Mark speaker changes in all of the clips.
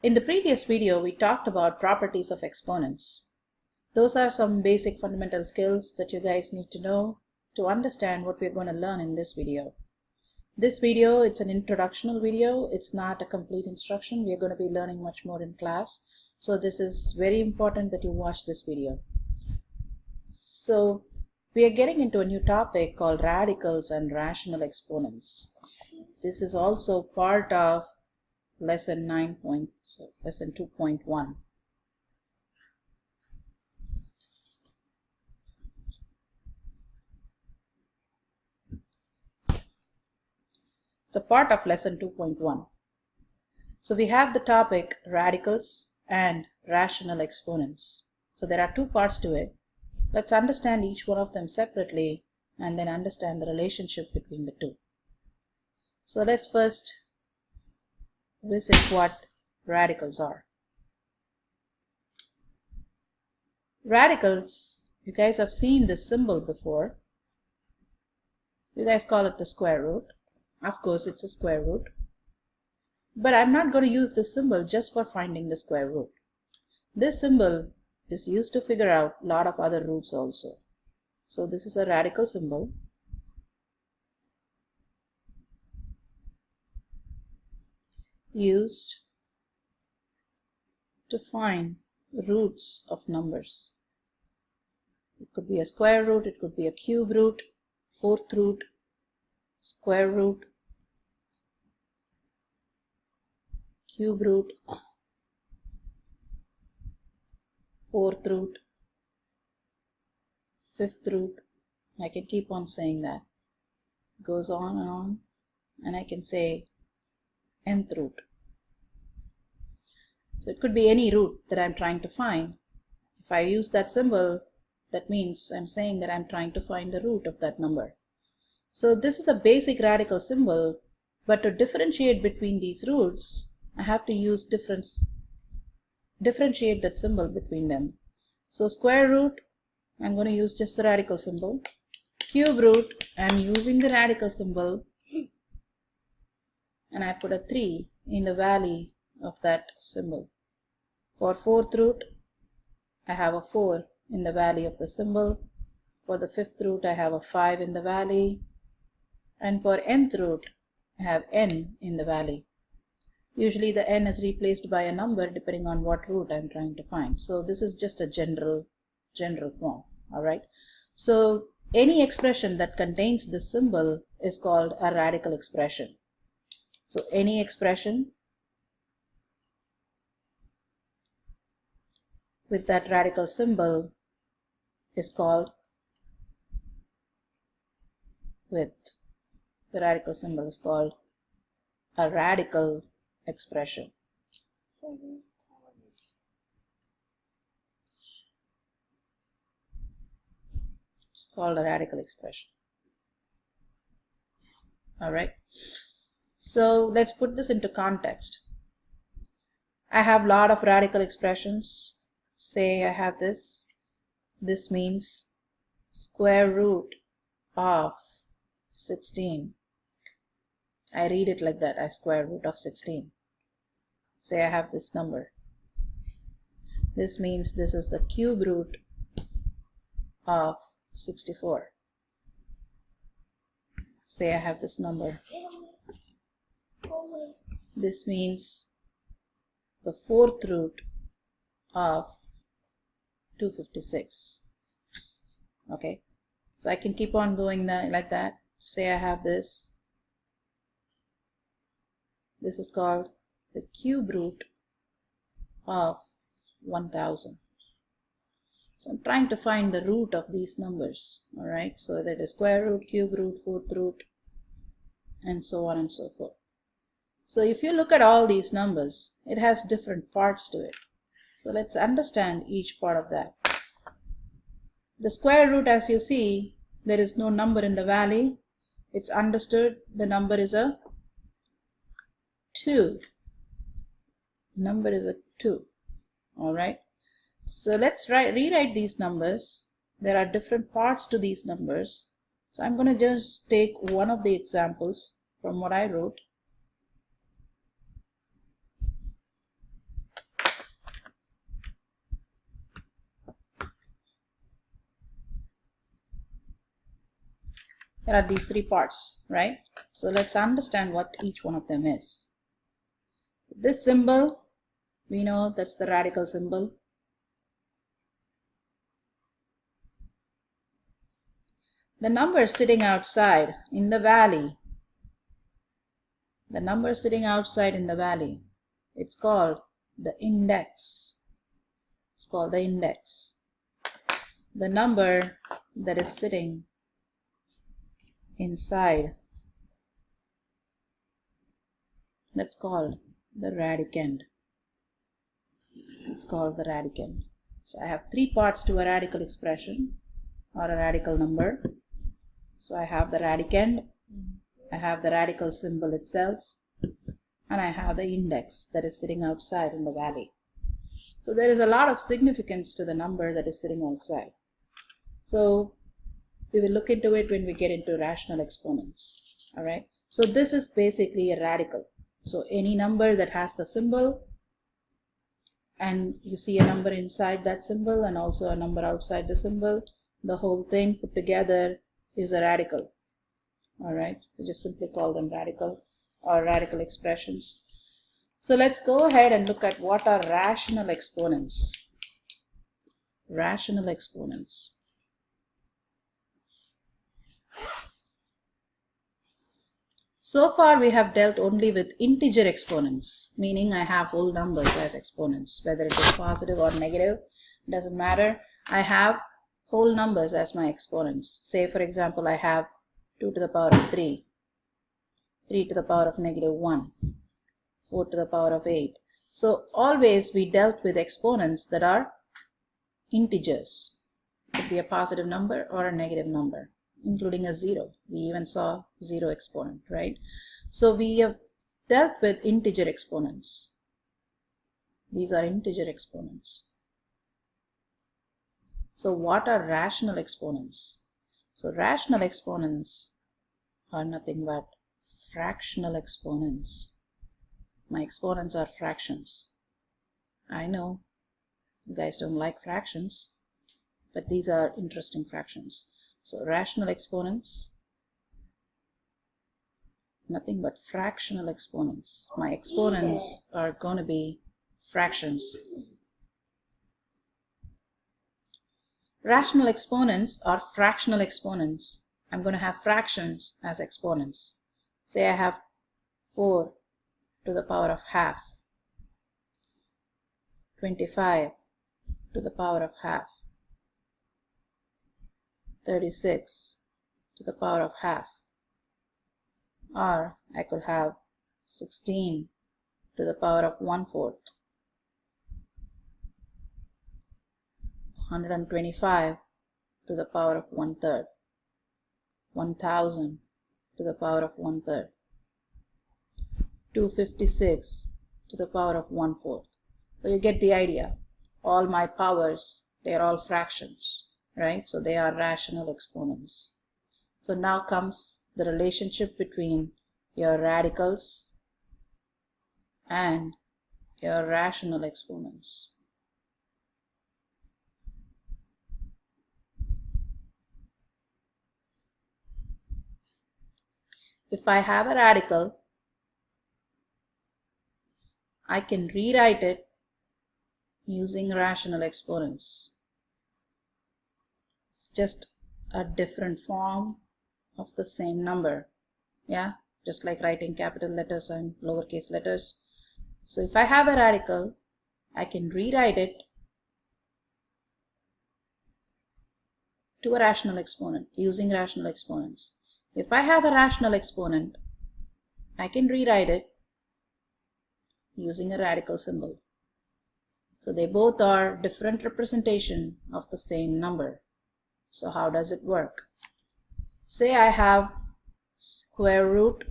Speaker 1: In the previous video, we talked about properties of exponents. Those are some basic fundamental skills that you guys need to know to understand what we're going to learn in this video. This video, it's an introductional video. It's not a complete instruction. We're going to be learning much more in class. So this is very important that you watch this video. So we are getting into a new topic called radicals and rational exponents. This is also part of lesson 2.1. It's a part of lesson 2.1. So we have the topic radicals and rational exponents. So there are two parts to it. Let's understand each one of them separately and then understand the relationship between the two. So let's first visit what radicals are. Radicals, you guys have seen this symbol before. You guys call it the square root. Of course, it's a square root. But I'm not going to use this symbol just for finding the square root. This symbol is used to figure out a lot of other roots also. So this is a radical symbol. Used to find roots of numbers. It could be a square root, it could be a cube root, fourth root, square root, cube root, fourth root, fifth root. I can keep on saying that. It goes on, and I can say nth root. So it could be any root that I'm trying to find. If I use that symbol, that means I'm saying that I'm trying to find the root of that number. So this is a basic radical symbol, but to differentiate between these roots, I have to use differentiate that symbol between them. So square root, I'm going to use just the radical symbol. Cube root, I'm using the radical symbol, and I put a 3 in the valley of that symbol. For fourth root, I have a 4 in the valley of the symbol. For the fifth root, I have a 5 in the valley. And for nth root, I have n in the valley. Usually the n is replaced by a number depending on what root I'm trying to find. So this is just a general form. Alright. So any expression that contains this symbol is called a radical expression. So any expression with that radical symbol is called a radical expression. It's called a radical expression. Alright. So let's put this into context. I have a lot of radical expressions. Say I have this. This means square root of 16. I read it like that, as square root of 16. Say I have this number. This means this is the cube root of 64. Say I have this number. This means the fourth root of 256. Okay, so I can keep on going like that. Say I have this. This is called the cube root of 1000. So I'm trying to find the root of these numbers. Alright, so that is square root, cube root, fourth root, and so on and so forth. So if you look at all these numbers, it has different parts to it. So let's understand each part of that. The square root, as you see, there is no number in the valley. It's understood the number is a 2. Number is a 2. Alright. So let's rewrite these numbers. There are different parts to these numbers. So I'm going to just take one of the examples from what I wrote. there are these three parts, right? So let's understand what each one of them is. So this symbol, we know that's the radical symbol. The number sitting outside in the valley, it's called the index. It's called the index. The number that is sitting inside, that's called the radicand. It's called the radicand. So I have three parts to a radical expression or a radical number. So I have the radicand, I have the radical symbol itself, and I have the index that is sitting outside in the valley. So there is a lot of significance to the number that is sitting outside. So we will look into it when we get into rational exponents. All right. So this is basically a radical. So any number that has the symbol, and you see a number inside that symbol and also a number outside the symbol, the whole thing put together is a radical. All right. We just simply call them radical or radical expressions. So let's go ahead and look at what are rational exponents. Rational exponents. So far we have dealt only with integer exponents, meaning I have whole numbers as exponents, whether it is positive or negative, doesn't matter. I have whole numbers as my exponents. Say for example I have 2 to the power of 3, 3 to the power of negative 1, 4 to the power of 8. So always we dealt with exponents that are integers. It could be a positive number or a negative number, including a 0. We even saw 0 exponent, right? So we have dealt with integer exponents. These are integer exponents. So what are rational exponents? So rational exponents are nothing but fractional exponents. My exponents are fractions. I know you guys don't like fractions, but these are interesting fractions. So rational exponents, nothing but fractional exponents. My exponents are going to be fractions. Rational exponents are fractional exponents. I'm going to have fractions as exponents. Say I have 4 to the power of half, 25 to the power of half, 36 to the power of half, or I could have 16 to the power of 1/4, 125 to the power of 1/3, 1000 to the power of 1/3, 256 to the power of 1/4. So you get the idea. All my powers, they are all fractions, right? So they are rational exponents. So now comes the relationship between your radicals and your rational exponents. If I have a radical, I can rewrite it using rational exponents. It's just a different form of the same number. Yeah, just like writing capital letters and lowercase letters. So if I have a radical, I can rewrite it to a rational exponent using rational exponents. If I have a rational exponent, I can rewrite it using a radical symbol. So they both are different representation of the same number. So how does it work? Say I have square root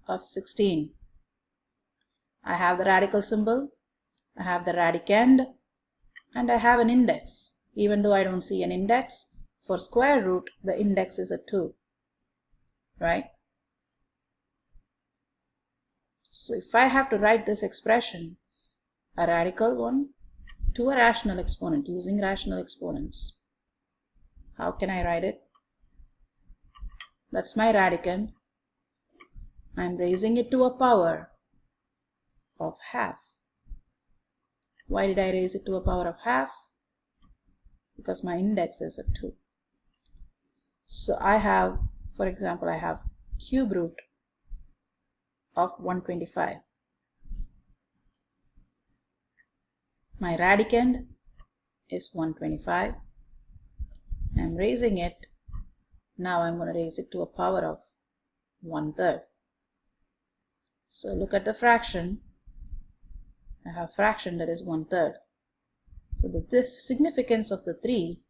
Speaker 1: of 16. I have the radical symbol, I have the radicand, and I have an index. Even though I don't see an index, for square root, the index is a 2, right? So if I have to write this expression, a radical one, to a rational exponent using rational exponents, how can I write it? That's my radicand. I'm raising it to a power of half. Why did I raise it to a power of half? Because my index is a 2. So I have, for example, I have cube root of 125. My radicand is 125. I'm raising it. Now I'm going to raise it to a power of 1/3. So look at the fraction. I have fraction that is 1/3. So the significance of the 3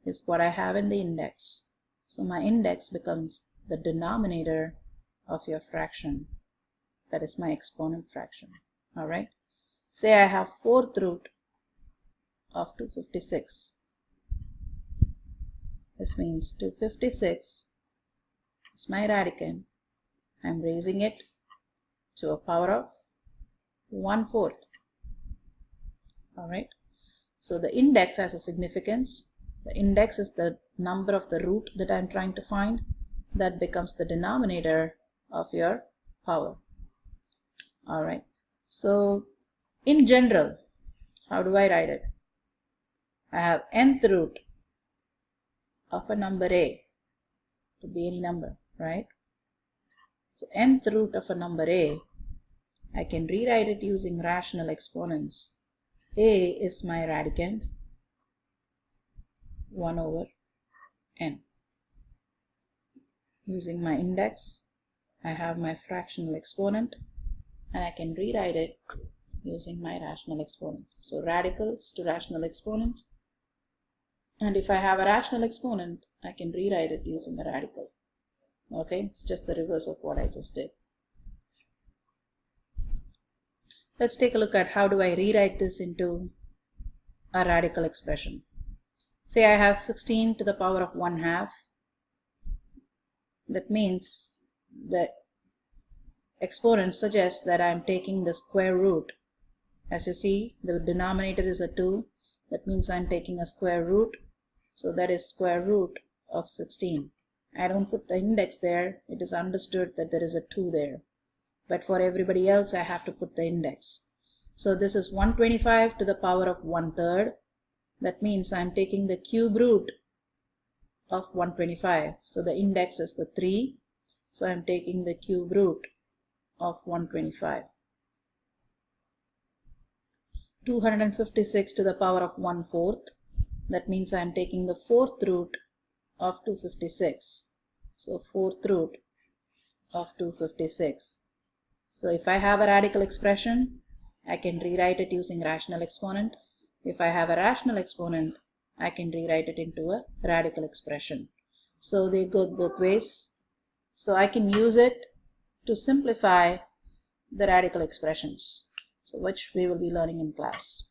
Speaker 1: is what I have in the index. So my index becomes the denominator of your fraction. That is my exponent fraction. Alright. Say I have 4th root of 256. This means 256 is my radicand. I'm raising it to a power of 1/4. Alright. So the index has a significance. The index is the number of the root that I'm trying to find. That becomes the denominator of your power. Alright. So in general, how do I write it? I have nth root of a number a. Could be any number, right? So nth root of a number a, I can rewrite it using rational exponents. A is my radicand, 1 over n. Using my index, I have my fractional exponent, and I can rewrite it using my rational exponent. So radicals to rational exponent, and if I have a rational exponent, I can rewrite it using a radical. Okay, it's just the reverse of what I just did. Let's take a look at how do I rewrite this into a radical expression. Say I have 16 to the power of 1/2. That means the exponent suggests that I am taking the square root. As you see, the denominator is a 2. That means I am taking a square root. So that is square root of 16. I don't put the index there. It is understood that there is a 2 there. But for everybody else, I have to put the index. So this is 125 to the power of 1/3. That means I'm taking the cube root of 125. So the index is the 3. So I'm taking the cube root of 125. 256 to the power of 1/4. That means I'm taking the 4th root of 256. So 4th root of 256. So if I have a radical expression, I can rewrite it using rational exponent. If I have a rational exponent, I can rewrite it into a radical expression. So they go both ways. So I can use it to simplify the radical expressions, so which we will be learning in class.